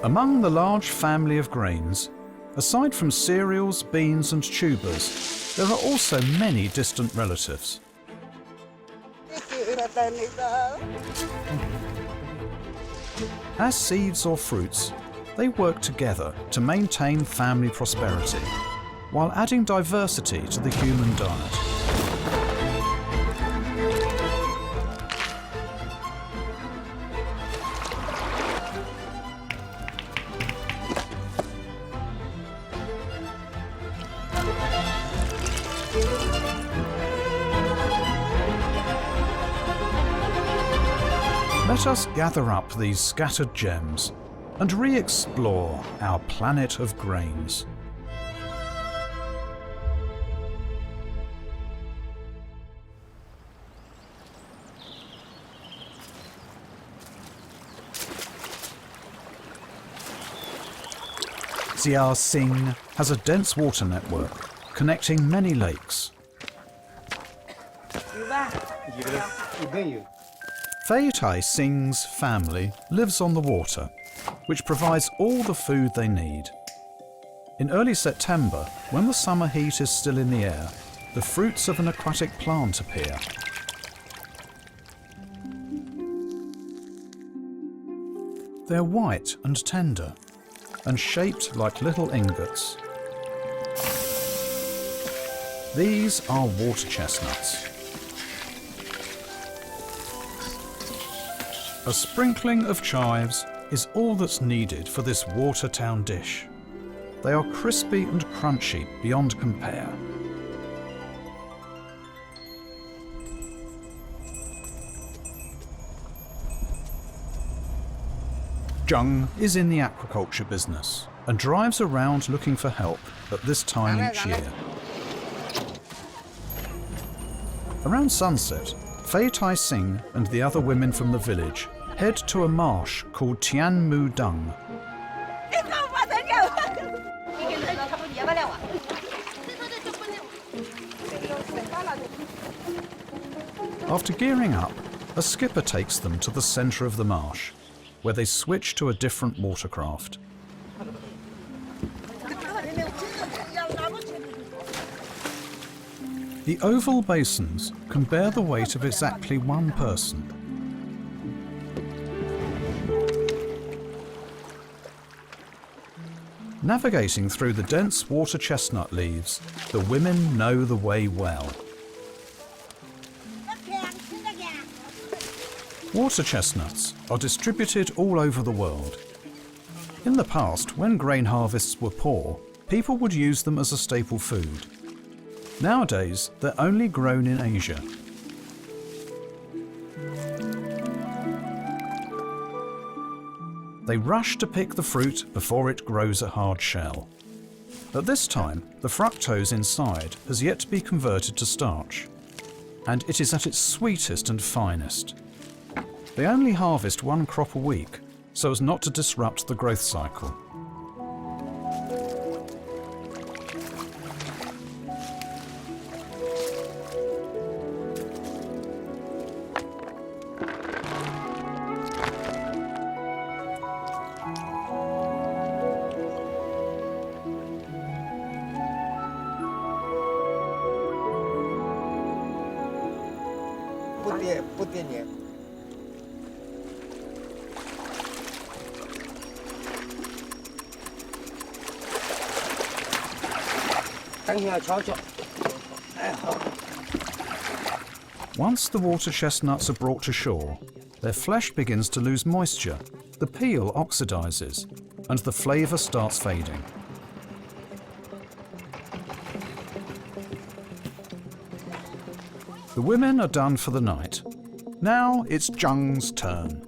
Among the large family of grains, aside from cereals, beans and tubers, there are also many distant relatives. As seeds or fruits, they work together to maintain family prosperity, while adding diversity to the human diet. Let us gather up these scattered gems and re-explore our planet of grains. Xiao Xing has a dense water network connecting many lakes. Fei Tai Xing's family lives on the water, which provides all the food they need. In early September, when the summer heat is still in the air, the fruits of an aquatic plant appear. They're white and tender, and shaped like little ingots. These are water chestnuts. A sprinkling of chives is all that's needed for this water town dish. They are crispy and crunchy beyond compare. Zheng is in the aquaculture business and drives around looking for help at this time each year. Around sunset, Fei Tai Xing and the other women from the village head to a marsh called Tianmu Dung. After gearing up, a skipper takes them to the centre of the marsh, where they switch to a different watercraft. The oval basins can bear the weight of exactly one person. Navigating through the dense water chestnut leaves, the women know the way well. Water chestnuts are distributed all over the world. In the past, when grain harvests were poor, people would use them as a staple food. Nowadays, they're only grown in Asia. They rush to pick the fruit before it grows a hard shell. At this time, the fructose inside has yet to be converted to starch, and it is at its sweetest and finest. They only harvest one crop a week, so as not to disrupt the growth cycle. 不跌黏。当心要敲敲。哎，好。 Once the water chestnuts are brought to shore, their flesh begins to lose moisture, the peel oxidizes, and the flavour starts fading. The women are done for the night. Now it's Zhang's turn.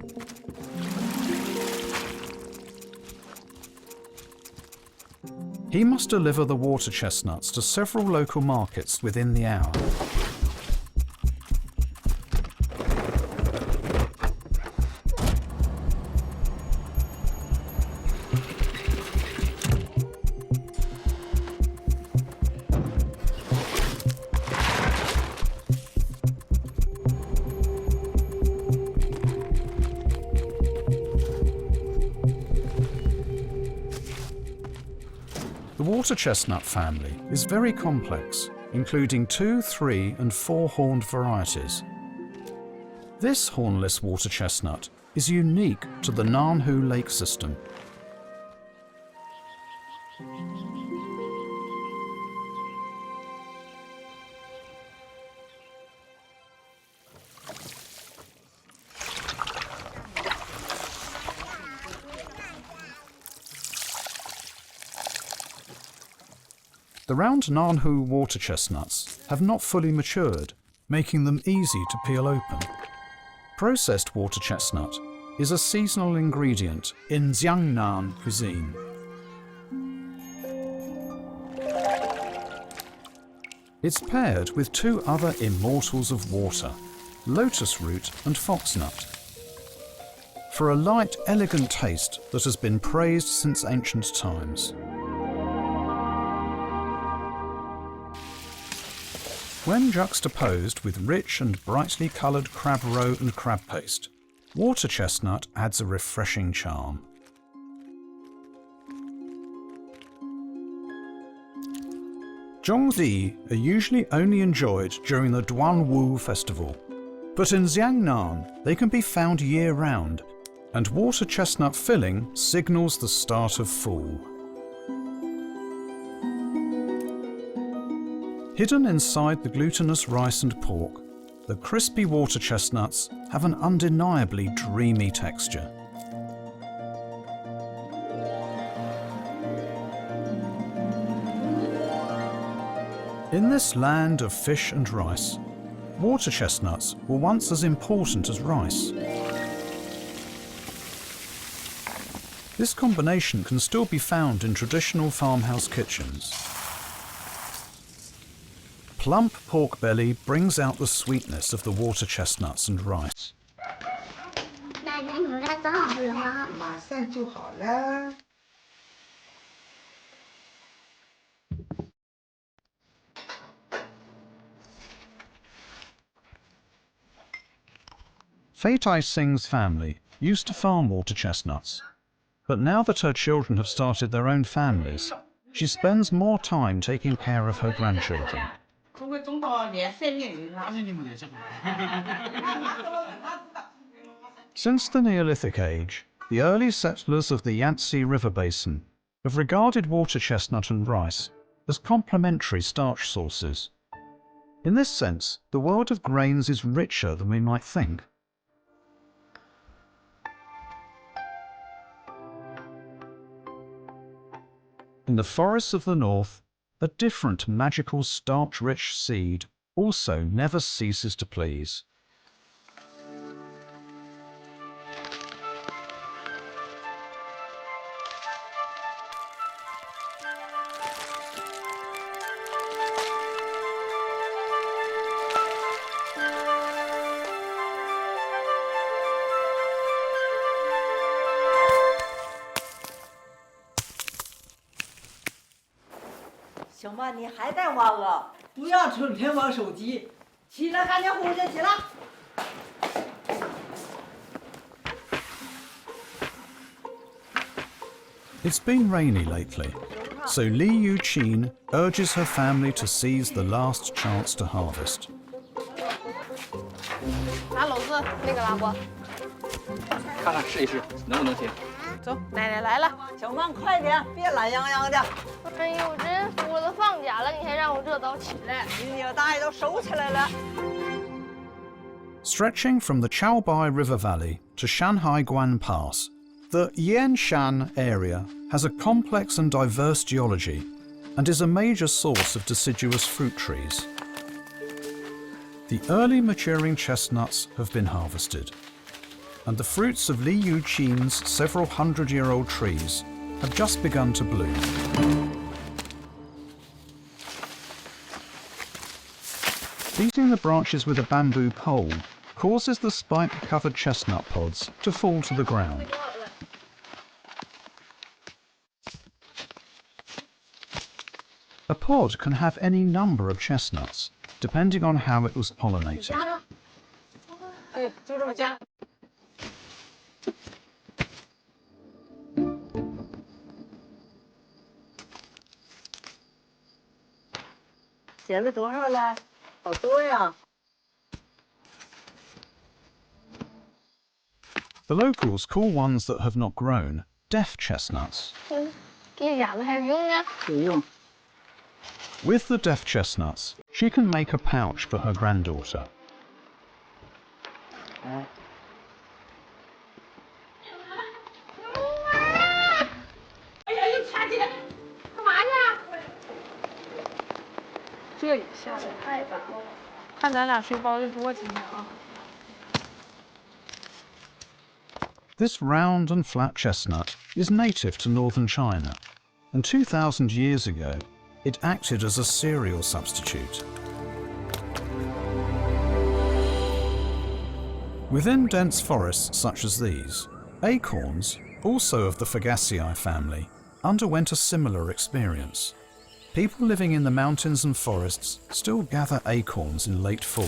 He must deliver the water chestnuts to several local markets within the hour. The water chestnut family is very complex, including 2, 3, and 4 horned varieties. This hornless water chestnut is unique to the Nanhu Lake system. The round Nanhu water chestnuts have not fully matured, making them easy to peel open. Processed water chestnut is a seasonal ingredient in Jiangnan cuisine. It's paired with 2 other immortals of water, lotus root and foxnut, for a light, elegant taste that has been praised since ancient times. When juxtaposed with rich and brightly coloured crab roe and crab paste, water chestnut adds a refreshing charm. Zhongzi are usually only enjoyed during the Duanwu festival, but in Jiangnan they can be found year-round, and water chestnut filling signals the start of fall. Hidden inside the glutinous rice and pork, the crispy water chestnuts have an undeniably dreamy texture. In this land of fish and rice, water chestnuts were once as important as rice. This combination can still be found in traditional farmhouse kitchens. Plump pork belly brings out the sweetness of the water chestnuts and rice. Fatai Singh's family used to farm water chestnuts, but now that her children have started their own families, she spends more time taking care of her grandchildren. Since the Neolithic age, the early settlers of the Yangtze River Basin have regarded water chestnut and rice as complementary starch sources. In this sense, the world of grains is richer than we might think. In the forests of the north, a different magical starch-rich seed also never ceases to please. It's been rainy lately, so Li Yuqin urges her family to seize the last chance to harvest. 那个拉锅。看看试一试能不能行。走，奶奶来了，小曼快点，别懒洋洋的。哎呦，真服了，放假了你还让我这早起来。你大爷都收起来了。Stretching from the Chaobai River Valley to Shanhai Guan Pass, the Yanshan area has a complex and diverse geology and is a major source of deciduous fruit trees. The early maturing chestnuts have been harvested, and the fruits of Li Yuqin's several hundred-year-old trees have just begun to bloom. Beating the branches with a bamboo pole causes the spike-covered chestnut pods to fall to the ground. A pod can have any number of chestnuts, depending on how it was pollinated. 哎，就这么加。捡了多少了？好多呀！ The locals call ones that have not grown deaf chestnuts. 给养的还是用呢？有用。 With the deaf chestnuts, she can make a pouch for her granddaughter. 哎。哎呀，又掐起来，干嘛去？这也下的太晚了，看咱俩睡包的多今天啊！ This round and flat chestnut is native to northern China, and 2,000 years ago, it acted as a cereal substitute. Within dense forests such as these, acorns, also of the Fagaceae family, underwent a similar experience. People living in the mountains and forests still gather acorns in late fall.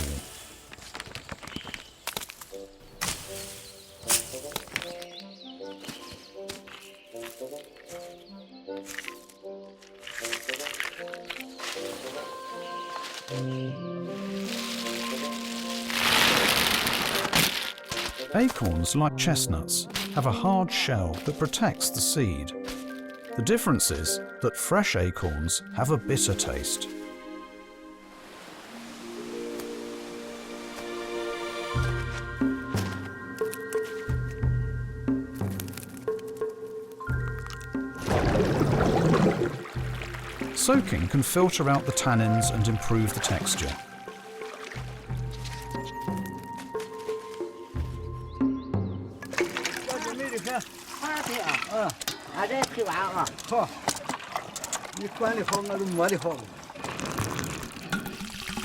Acorns, like chestnuts, have a hard shell that protects the seed. The difference is that fresh acorns have a bitter taste. Soaking can filter out the tannins and improve the texture.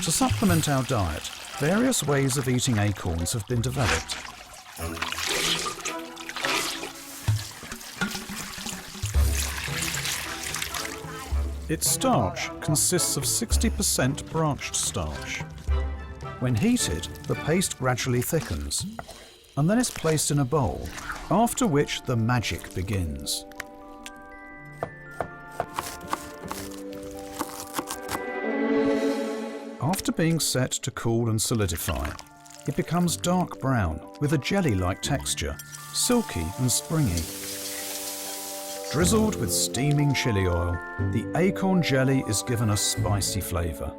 To supplement our diet, various ways of eating acorns have been developed. Its starch consists of 60% branched starch. When heated, the paste gradually thickens, and then is placed in a bowl, after which the magic begins. After being set to cool and solidify, it becomes dark brown with a jelly-like texture, silky and springy. Drizzled with steaming chili oil, the acorn jelly is given a spicy flavour.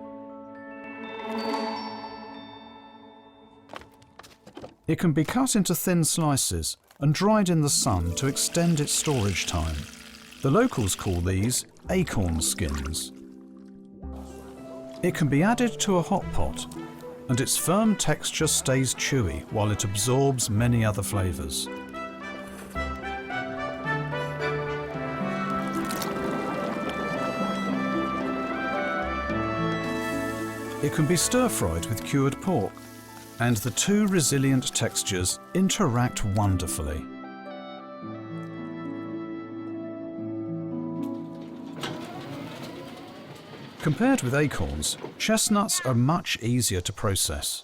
It can be cut into thin slices and dried in the sun to extend its storage time. The locals call these acorn skins. It can be added to a hot pot, and its firm texture stays chewy while it absorbs many other flavours. It can be stir-fried with cured pork, and the two resilient textures interact wonderfully. Compared with acorns, chestnuts are much easier to process.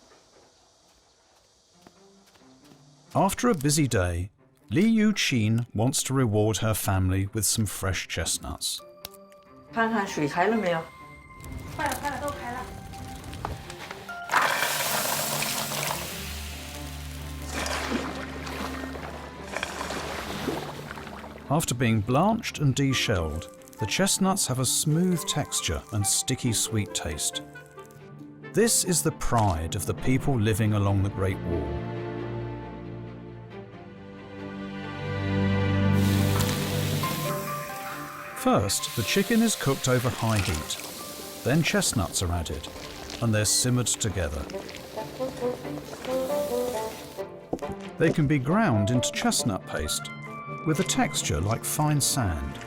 After a busy day, Li Yuqin wants to reward her family with some fresh chestnuts. 看看水开了没有？快了，快了，都开了。After being blanched and deshelled, the chestnuts have a smooth texture and sticky sweet taste. This is the pride of the people living along the Great Wall. First, the chicken is cooked over high heat. Then chestnuts are added, and they're simmered together. They can be ground into chestnut paste, with a texture like fine sand.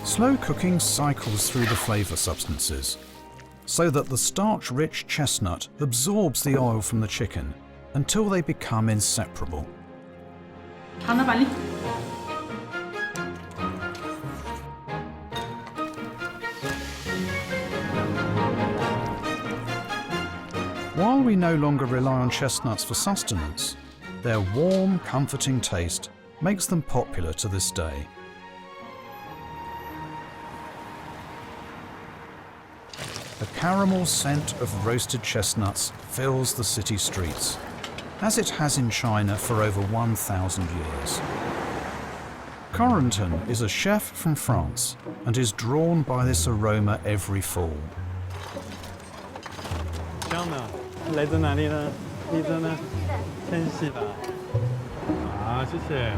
Slow cooking cycles through the flavour substances, so that the starch-rich chestnut absorbs the oil from the chicken until they become inseparable. While we no longer rely on chestnuts for sustenance, their warm, comforting taste makes them popular to this day. The caramel scent of roasted chestnuts fills the city streets, as it has in China for over 1,000 years. Corentin is a chef from France and is drawn by this aroma every fall. 香的，来自哪里呢？丽泽呢？天气的。好，谢谢。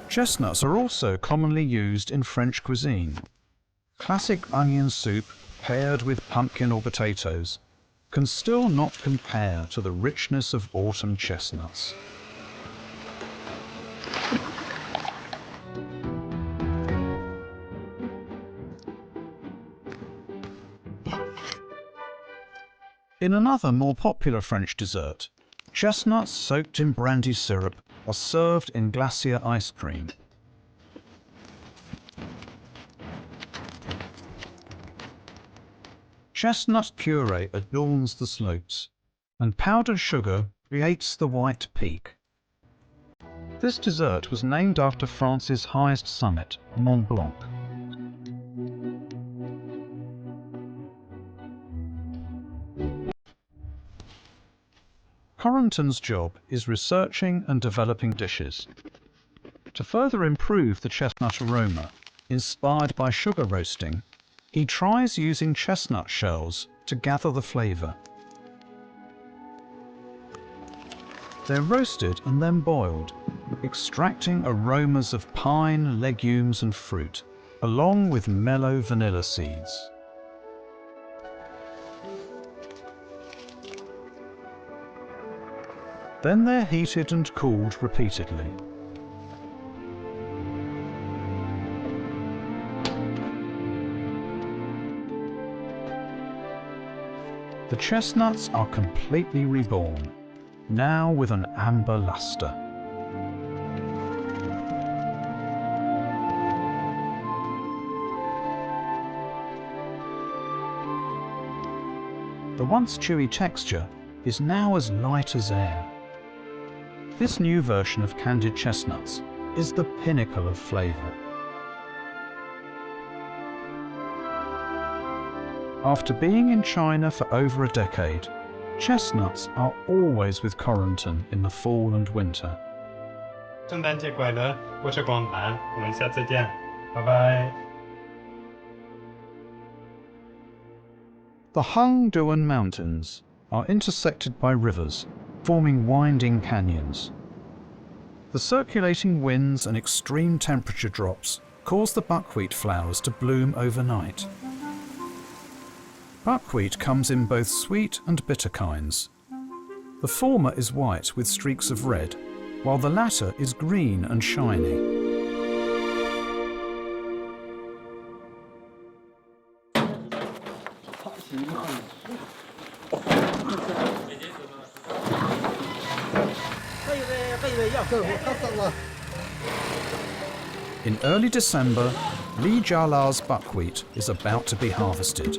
Chestnuts are also commonly used in French cuisine. Classic onion soup paired with pumpkin or potatoes can still not compare to the richness of autumn chestnuts. In another more popular French dessert, chestnuts soaked in brandy syrup are served in glacier ice cream. Chestnut puree adorns the slopes, and powdered sugar creates the white peak. This dessert was named after France's highest summit, Mont Blanc. Corentin's job is researching and developing dishes. To further improve the chestnut aroma, inspired by sugar roasting, he tries using chestnut shells to gather the flavour. They're roasted and then boiled, extracting aromas of pine, legumes and fruit, along with mellow vanilla seeds. Then they're heated and cooled repeatedly. The chestnuts are completely reborn, now with an amber luster. The once chewy texture is now as light as air. This new version of candied chestnuts is the pinnacle of flavour. After being in China for over a decade, chestnuts are always with Corentin in the fall and winter. 圣诞节快乐！我是广南，我们下次见，拜拜。 The Hangduan Mountains are intersected by rivers, forming winding canyons. The circulating winds and extreme temperature drops cause the buckwheat flowers to bloom overnight. Buckwheat comes in both sweet and bitter kinds. The former is white with streaks of red, while the latter is green and shiny. In early December, Li Jiala's buckwheat is about to be harvested.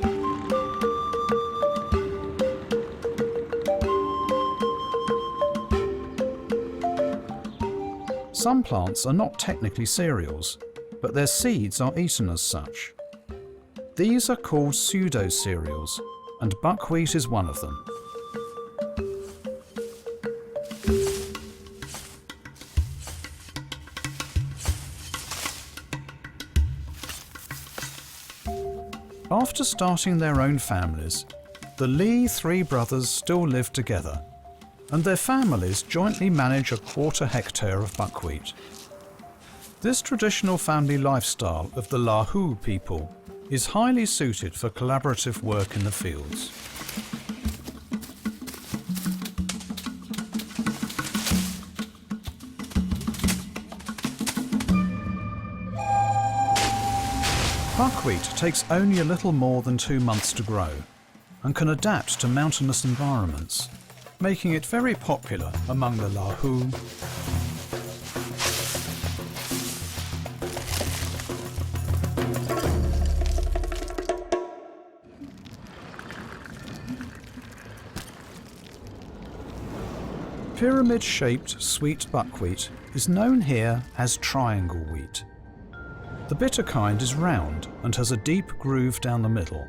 Some plants are not technically cereals, but their seeds are eaten as such. These are called pseudo-cereals, and buckwheat is one of them. After starting their own families, the Lee three brothers still live together, and their families jointly manage a 1/4 hectare of buckwheat. This traditional family lifestyle of the Lahu people is highly suited for collaborative work in the fields. Buckwheat takes only a little more than 2 months to grow and can adapt to mountainous environments, making it very popular among the Lahu. Pyramid-shaped sweet buckwheat is known here as triangle wheat. The bitter kind is round and has a deep groove down the middle.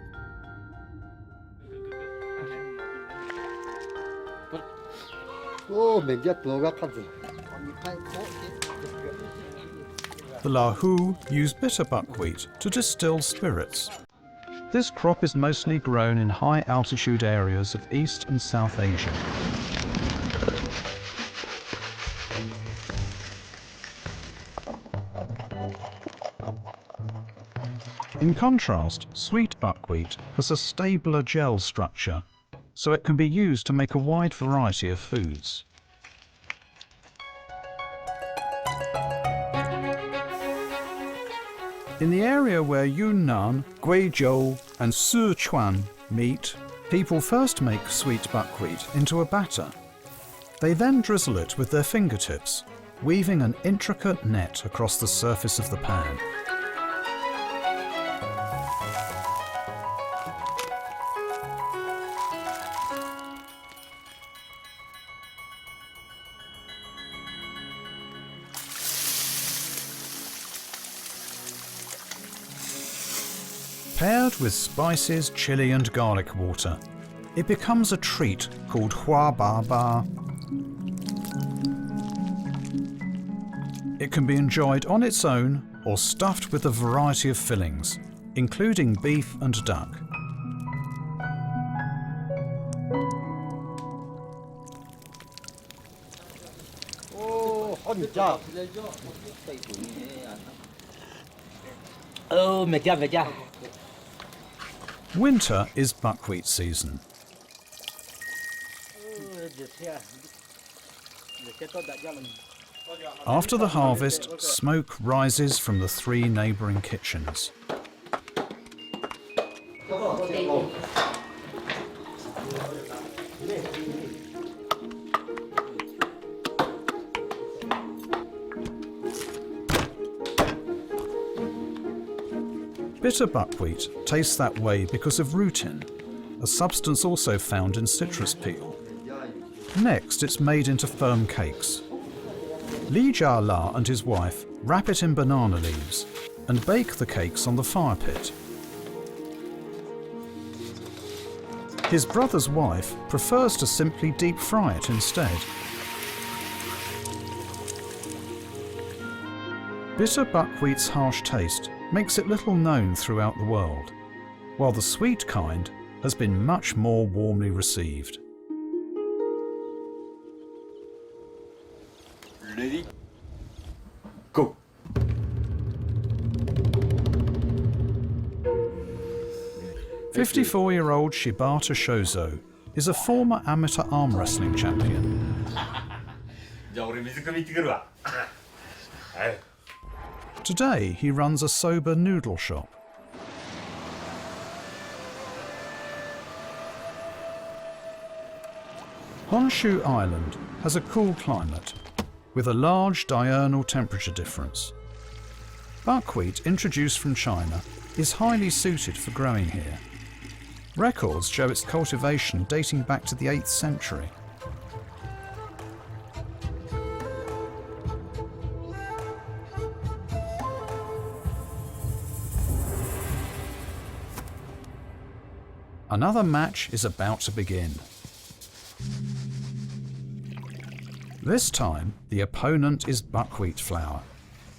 The Lahu use bitter buckwheat to distill spirits. This crop is mostly grown in high altitude areas of East and South Asia. In contrast, sweet buckwheat has a stabler gel structure, so it can be used to make a wide variety of foods. In the area where Yunnan, Guizhou and Sichuan meet, people first make sweet buckwheat into a batter. They then drizzle it with their fingertips, weaving an intricate net across the surface of the pan. Paired with spices, chili and garlic water, it becomes a treat called hua ba ba. It can be enjoyed on its own or stuffed with a variety of fillings, including beef and duck. Winter is buckwheat season. After the harvest, smoke rises from the 3 neighbouring kitchens. Bitter buckwheat tastes that way because of rutin, a substance also found in citrus peel. Next, it's made into firm cakes. Li Jia La and his wife wrap it in banana leaves and bake the cakes on the fire pit. His brother's wife prefers to simply deep fry it instead. Bitter buckwheat's harsh taste makes it little known throughout the world, while the sweet kind has been much more warmly received. Ready? Go! "54-year-old Shibata Shozo is a former amateur arm wrestling champion. Today he runs a soba noodle shop. Honshu Island has a cool climate with a large diurnal temperature difference. Buckwheat introduced from China is highly suited for growing here. Records show its cultivation dating back to the 8th century. Another match is about to begin. This time, the opponent is buckwheat flour.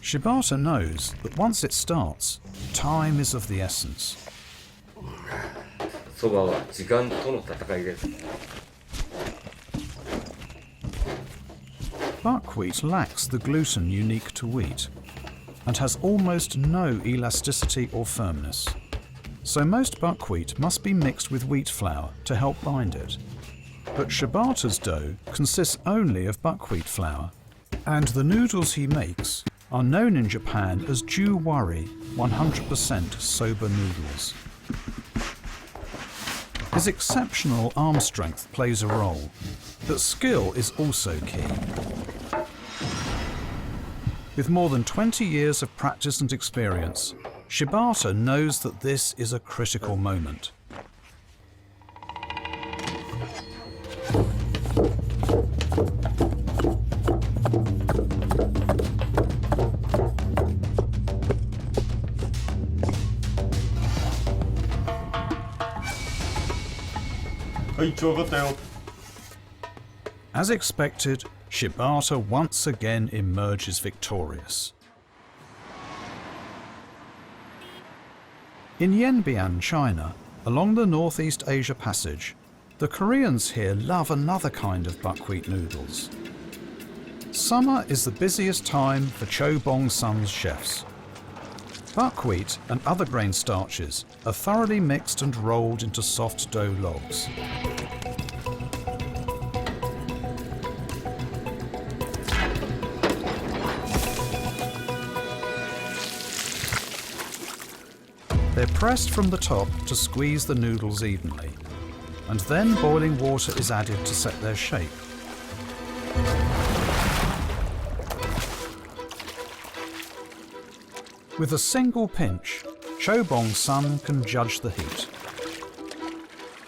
Shibata knows that once it starts, time is of the essence. そばは時間との戦いです。 Buckwheat lacks the gluten unique to wheat and has almost no elasticity or firmness. So most buckwheat must be mixed with wheat flour to help bind it. But Shibata's dough consists only of buckwheat flour, and the noodles he makes are known in Japan as Ju-wari 100% soba noodles. His exceptional arm strength plays a role, but skill is also key. With more than 20 years of practice and experience, Shibata knows that this is a critical moment. As expected, Shibata once again emerges victorious. In Yanbian, China, along the Northeast Asia Passage, the Koreans here love another kind of buckwheat noodles. Summer is the busiest time for Cho Bong-sun's chefs. Buckwheat and other grain starches are thoroughly mixed and rolled into soft dough logs. They're pressed from the top to squeeze the noodles evenly, and then boiling water is added to set their shape. With a single pinch, Cho Bong-sun can judge the heat.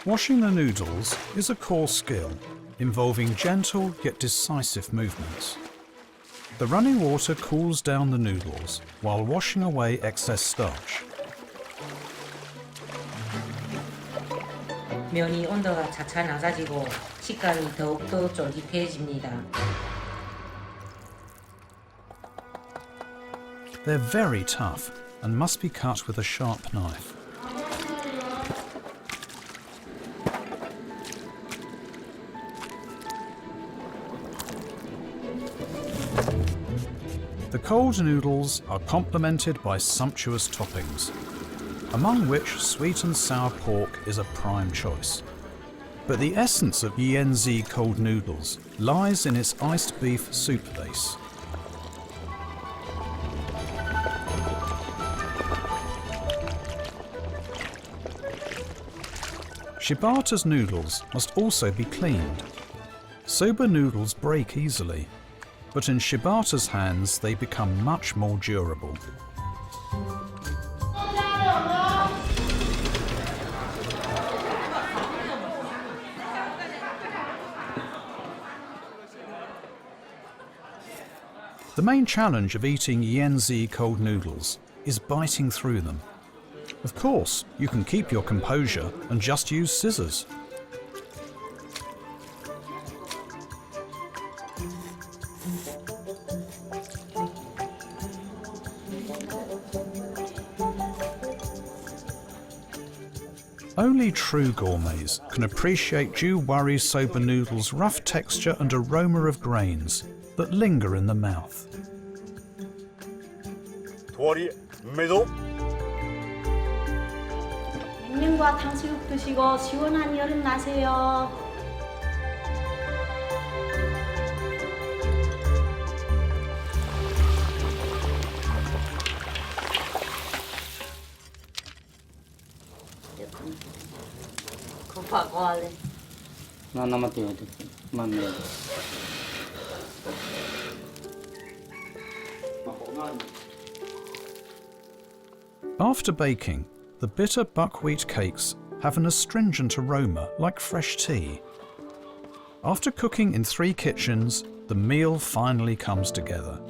Washing the noodles is a core skill, involving gentle yet decisive movements. The running water cools down the noodles while washing away excess starch. 면이 온도가 차차 낮아지고 식감이 더욱더 쫄깃해집니다. They're very tough and must be cut with a sharp knife. The cold noodles are complemented by sumptuous toppings, among which sweet and sour pork is a prime choice. But the essence of Yenzi cold noodles lies in its iced beef soup base. Shibata's noodles must also be cleaned. Soba noodles break easily, but in Shibata's hands they become much more durable. The main challenge of eating Yenzi cold noodles is biting through them. Of course, you can keep your composure and just use scissors. Only true gourmets can appreciate Ju-wari soba noodles' rough texture and aroma of grains that linger in the mouth. 냉면과 탕수육 드시고 시원한 여름 나세요. After baking, the bitter buckwheat cakes have an astringent aroma like fresh tea. After cooking in 3 kitchens, the meal finally comes together.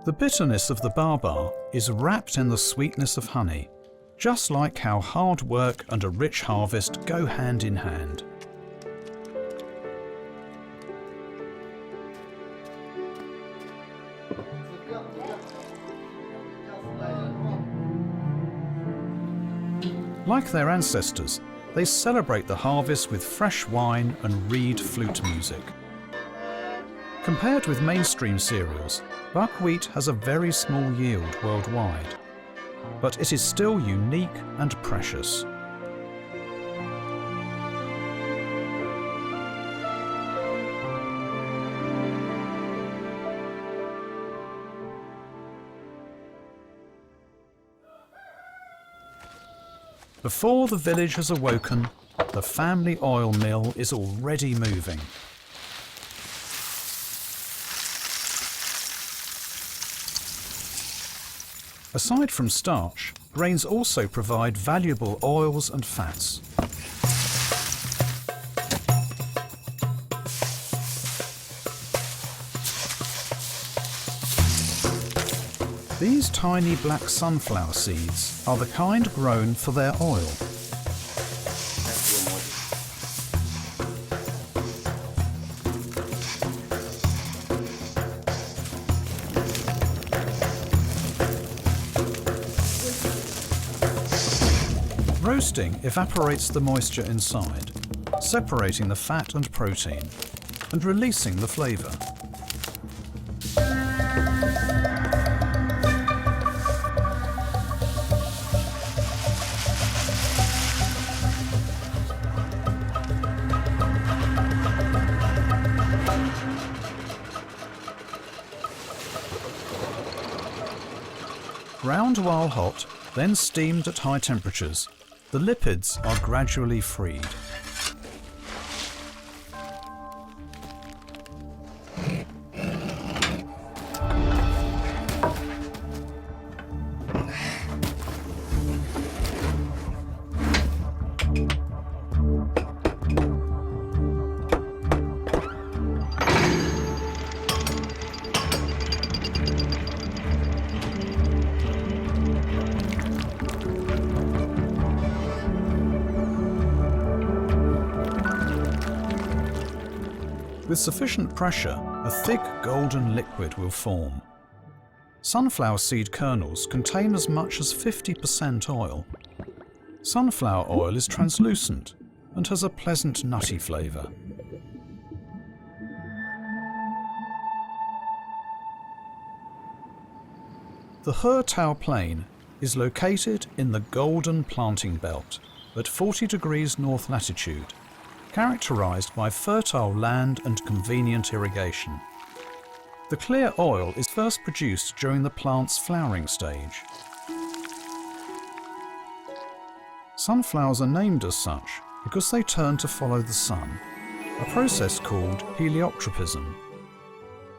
The bitterness of the baobab is wrapped in the sweetness of honey, just like how hard work and a rich harvest go hand in hand. Like their ancestors, they celebrate the harvest with fresh wine and reed flute music. Compared with mainstream cereals, buckwheat has a very small yield worldwide, but it is still unique and precious. Before the village has awoken, the family oil mill is already moving. Aside from starch, grains also provide valuable oils and fats. These tiny black sunflower seeds are the kind grown for their oil. Roasting evaporates the moisture inside, separating the fat and protein, and releasing the flavour. Ground while hot, then steamed at high temperatures, the lipids are gradually freed. With sufficient pressure, a thick golden liquid will form. Sunflower seed kernels contain as much as 50% oil. Sunflower oil is translucent and has a pleasant nutty flavour. The He-Tao Plain is located in the Golden Planting Belt at 40 degrees north latitude, characterised by fertile land and convenient irrigation. The clear oil is first produced during the plant's flowering stage. Sunflowers are named as such because they turn to follow the sun, a process called heliotropism.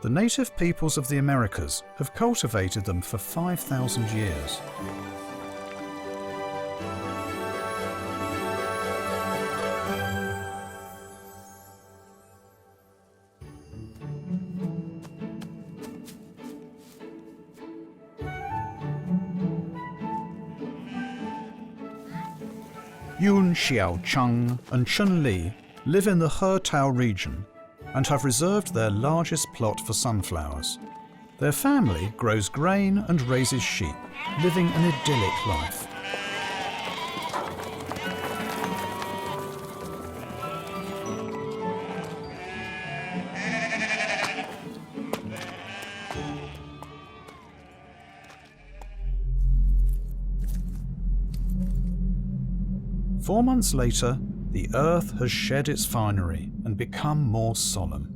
The native peoples of the Americas have cultivated them for 5,000 years. Yun Xiaocheng and Chen Li live in the He-Tao region and have reserved their largest plot for sunflowers. Their family grows grain and raises sheep, living an idyllic life. Four months later, the earth has shed its finery and become more solemn.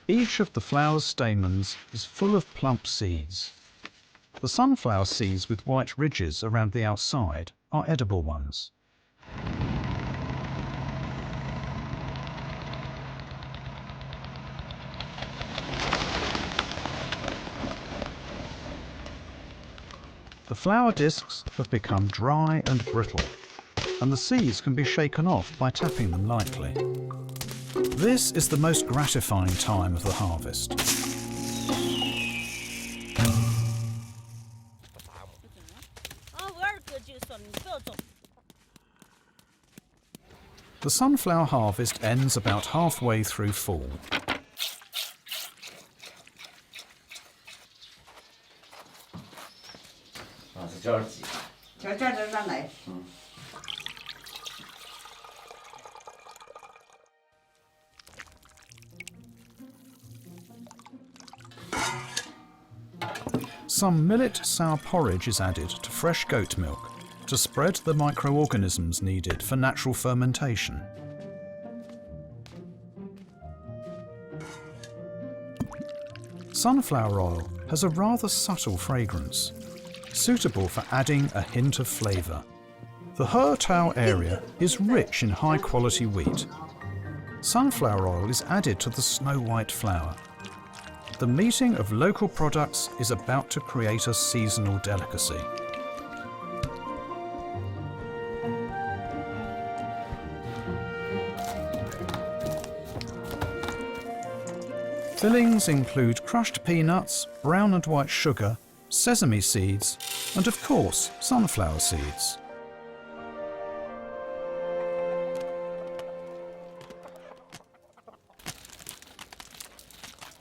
Each of the flower's stamens is full of plump seeds. The sunflower seeds with white ridges around the outside are edible ones. The flour discs have become dry and brittle, and the seeds can be shaken off by tapping them lightly. This is the most gratifying time of the harvest. The sunflower harvest ends about halfway through fall. Some millet sour porridge is added to fresh goat milk to spread the microorganisms needed for natural fermentation. Sunflower oil has a rather subtle fragrance, suitable for adding a hint of flavour. The Hertau area is rich in high-quality wheat. Sunflower oil is added to the snow-white flour. The meeting of local products is about to create a seasonal delicacy. Fillings include crushed peanuts, brown and white sugar, sesame seeds, and of course, sunflower seeds.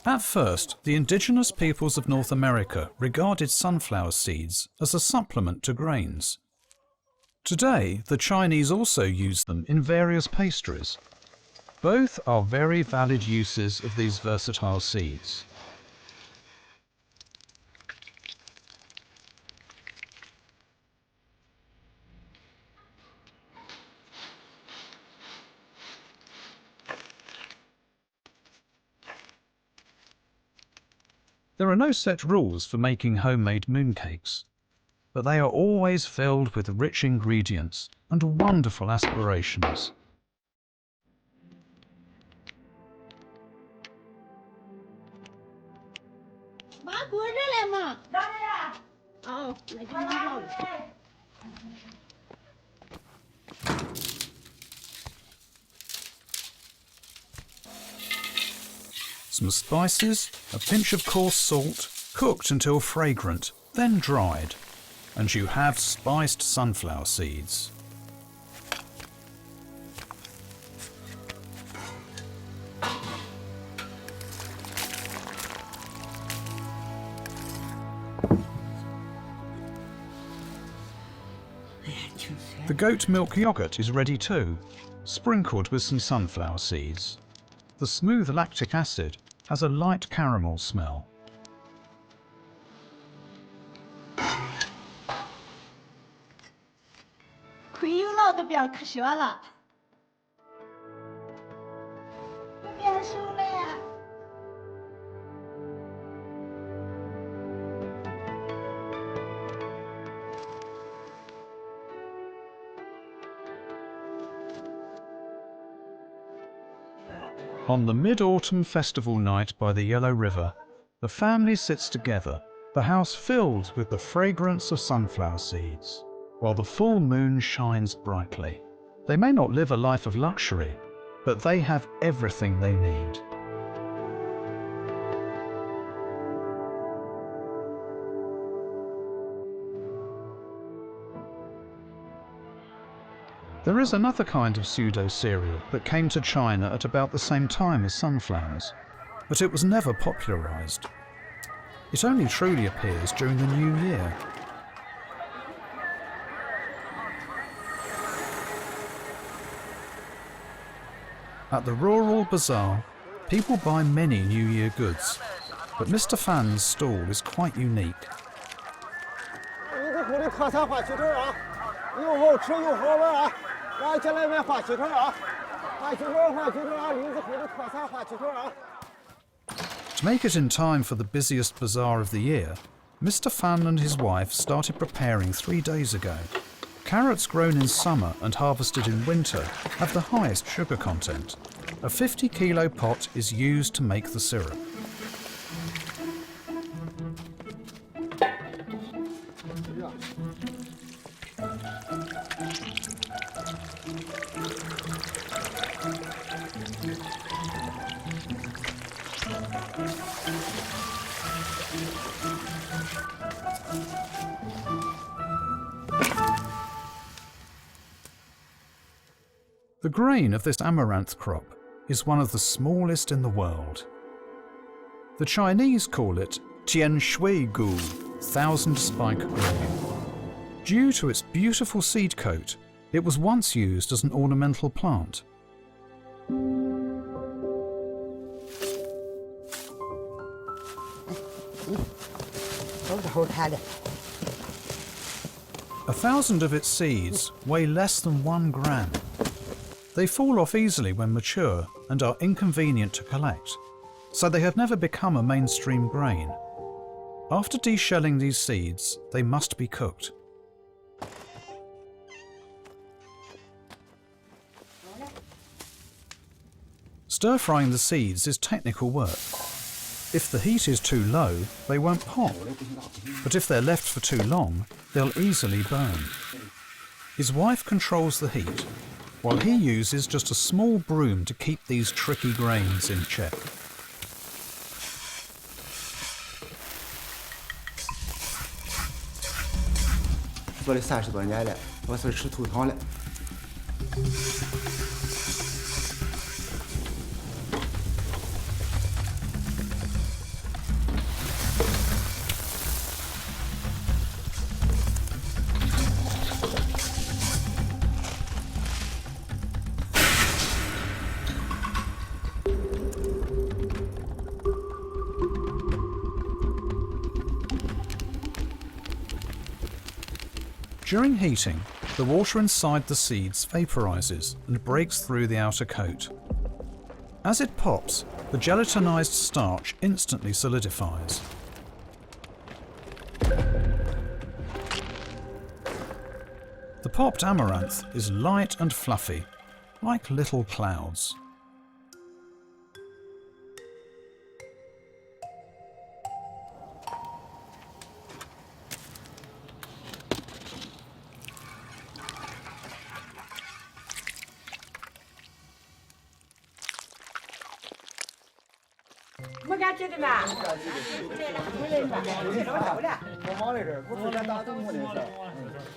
At first, the indigenous peoples of North America regarded sunflower seeds as a supplement to grains. Today, the Chinese also use them in various pastries. Both are very valid uses of these versatile seeds. There are no set rules for making homemade mooncakes, but they are always filled with rich ingredients and wonderful aspirations. Some spices, a pinch of coarse salt, cooked until fragrant, then dried, and you have spiced sunflower seeds. The goat milk yogurt is ready too, sprinkled with some sunflower seeds. The smooth lactic acid has a light caramel smell. Quinoa 都变可喜欢了，会变熟了呀。On the mid-autumn festival night by the Yellow River, the family sits together, the house filled with the fragrance of sunflower seeds, while the full moon shines brightly. They may not live a life of luxury, but they have everything they need. There is another kind of pseudo-cereal that came to China at about the same time as sunflowers, but it was never popularized. It only truly appears during the new year. At the rural bazaar, people buy many New Year goods, but Mr. Fan's stall is quite unique. To make it in time for the busiest bazaar of the year, Mr. Fan and his wife started preparing 3 days ago. Carrots grown in summer and harvested in winter have the highest sugar content. A 50-kilo pot is used to make the syrup. The grain of this amaranth crop is one of the smallest in the world. The Chinese call it tian shui gu, thousand spike grain. Due to its beautiful seed coat, it was once used as an ornamental plant. A thousand of its seeds weigh less than 1 gram. They fall off easily when mature and are inconvenient to collect, so they have never become a mainstream grain. After deshelling these seeds, they must be cooked. Stir-frying the seeds is technical work. If the heat is too low, they won't pop, but if they're left for too long, they'll easily burn. His wife controls the heat, while he uses just a small broom to keep these tricky grains in check.做了30多年了，我是吃土糖了。During heating, the water inside the seeds vaporizes and breaks through the outer coat. As it pops, the gelatinized starch instantly solidifies. The popped amaranth is light and fluffy, like little clouds.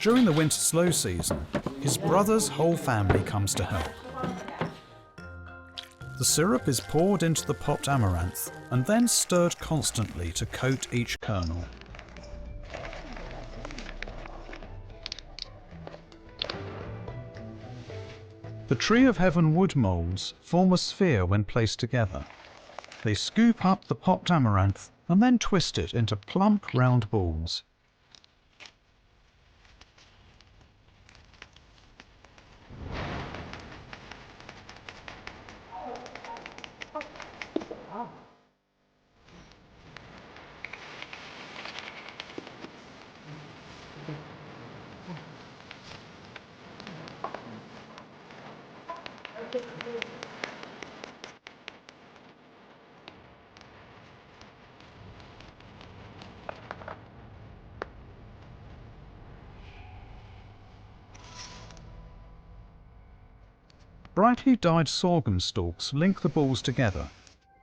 During the winter slow season, his brother's whole family comes to help. The syrup is poured into the popped amaranth and then stirred constantly to coat each kernel. The Tree of Heaven wood moulds form a sphere when placed together. They scoop up the popped amaranth and then twist it into plump, round balls. Brightly dyed sorghum stalks link the balls together,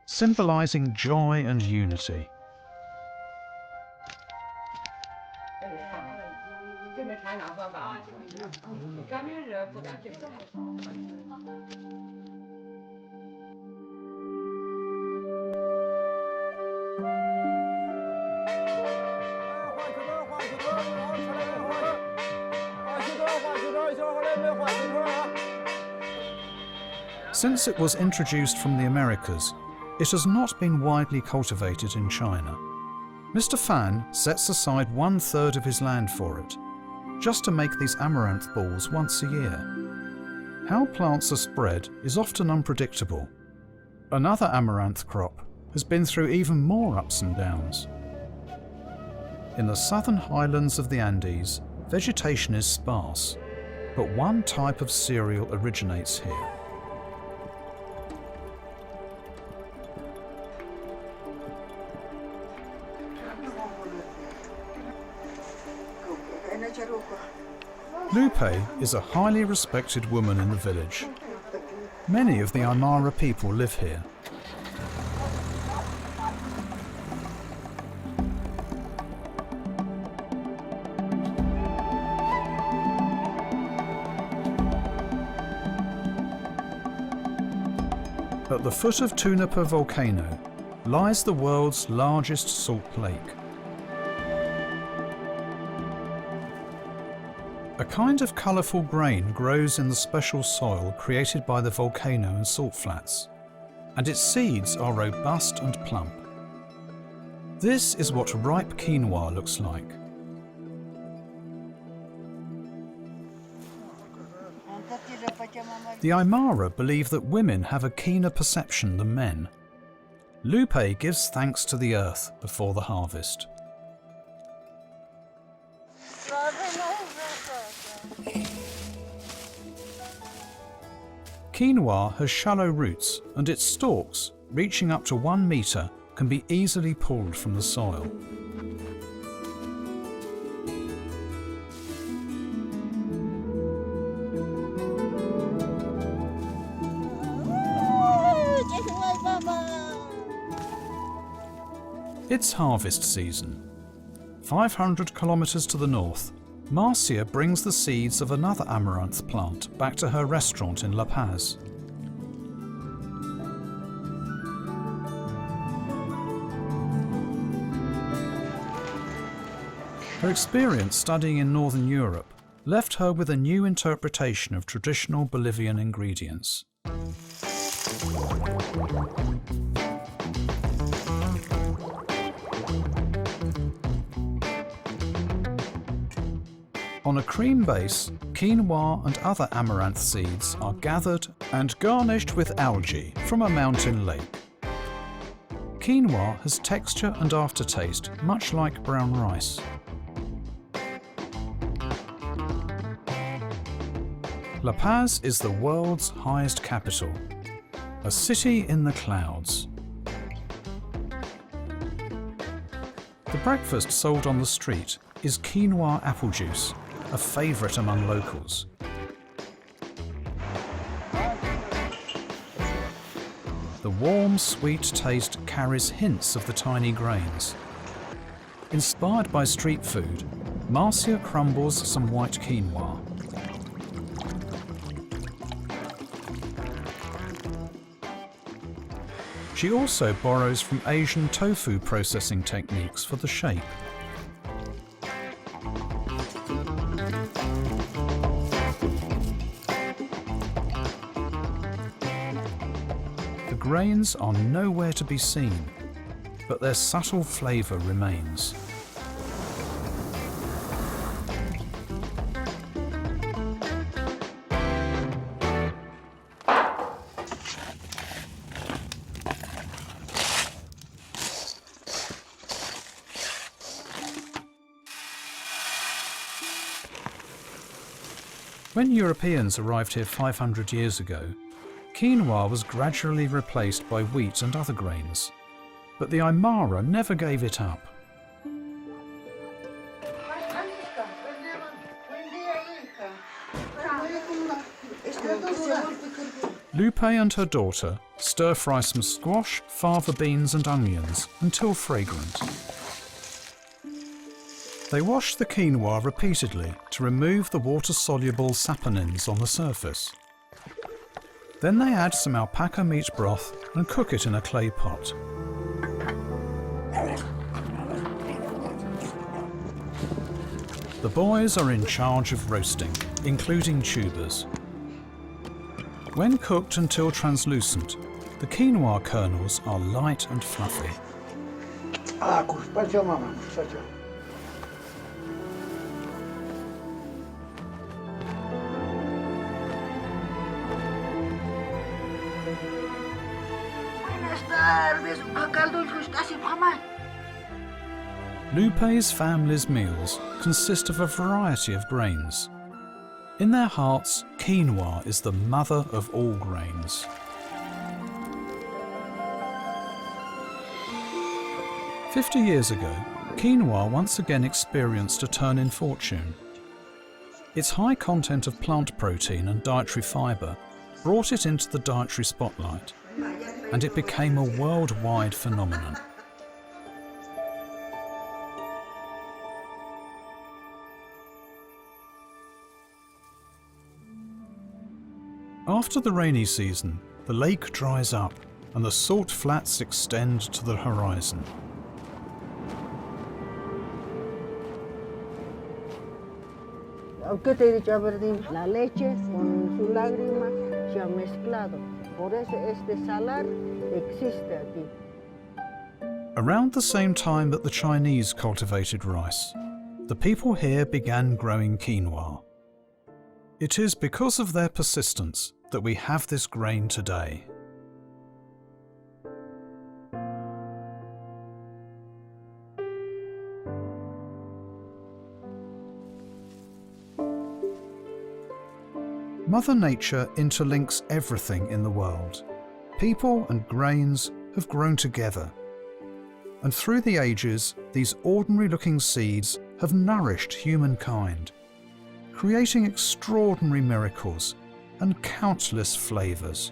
symbolizing joy and unity. Since it was introduced from the Americas, it has not been widely cultivated in China. Mr. Fan sets aside 1/3 of his land for it, just to make these amaranth balls once a year. How plants are spread is often unpredictable. Another amaranth crop has been through even more ups and downs. In the southern highlands of the Andes, vegetation is sparse, but one type of cereal originates here. Lupe is a highly respected woman in the village. Many of the Aymara people live here. At the foot of Tunapa volcano lies the world's largest salt lake. A kind of colourful grain grows in the special soil created by the volcano and salt flats, and its seeds are robust and plump. This is what ripe quinoa looks like. The Aymara believe that women have a keener perception than men. Lupe gives thanks to the earth before the harvest. Quinoa has shallow roots, and its stalks, reaching up to 1 metre, can be easily pulled from the soil. It's harvest season. 500 kilometres to the north, Marcia brings the seeds of another amaranth plant back to her restaurant in La Paz. Her experience studying in Northern Europe left her with a new interpretation of traditional Bolivian ingredients. On a cream base, quinoa and other amaranth seeds are gathered and garnished with algae from a mountain lake. Quinoa has texture and aftertaste much like brown rice. La Paz is the world's highest capital, a city in the clouds. The breakfast sold on the street is quinoa apple juice, a favourite among locals. The warm, sweet taste carries hints of the tiny grains. Inspired by street food, Marcia crumbles some white quinoa. She also borrows from Asian tofu processing techniques for the shape. The grains are nowhere to be seen, but their subtle flavour remains. When Europeans arrived here 500 years ago, quinoa was gradually replaced by wheat and other grains, but the Aymara never gave it up. Lupe and her daughter stir-fry some squash, fava beans and onions until fragrant. They wash the quinoa repeatedly to remove the water-soluble saponins on the surface. Then they add some alpaca meat broth and cook it in a clay pot. The boys are in charge of roasting, including tubers. When cooked until translucent, the quinoa kernels are light and fluffy. Lupe's family's meals consist of a variety of grains. In their hearts, quinoa is the mother of all grains. "50 years ago, quinoa once again experienced a turn in fortune. Its high content of plant protein and dietary fibre brought it into the dietary spotlight, and it became a worldwide phenomenon. After the rainy season, the lake dries up and the salt flats extend to the horizon. La leche con su lágrima se ha mezclado. Por eso este salar existe aquí. Around the same time that the Chinese cultivated rice, the people here began growing quinoa. It is because of their persistence that we have this grain today. Mother Nature interlinks everything in the world. People and grains have grown together. And through the ages, these ordinary-looking seeds have nourished humankind, creating extraordinary miracles and countless flavours.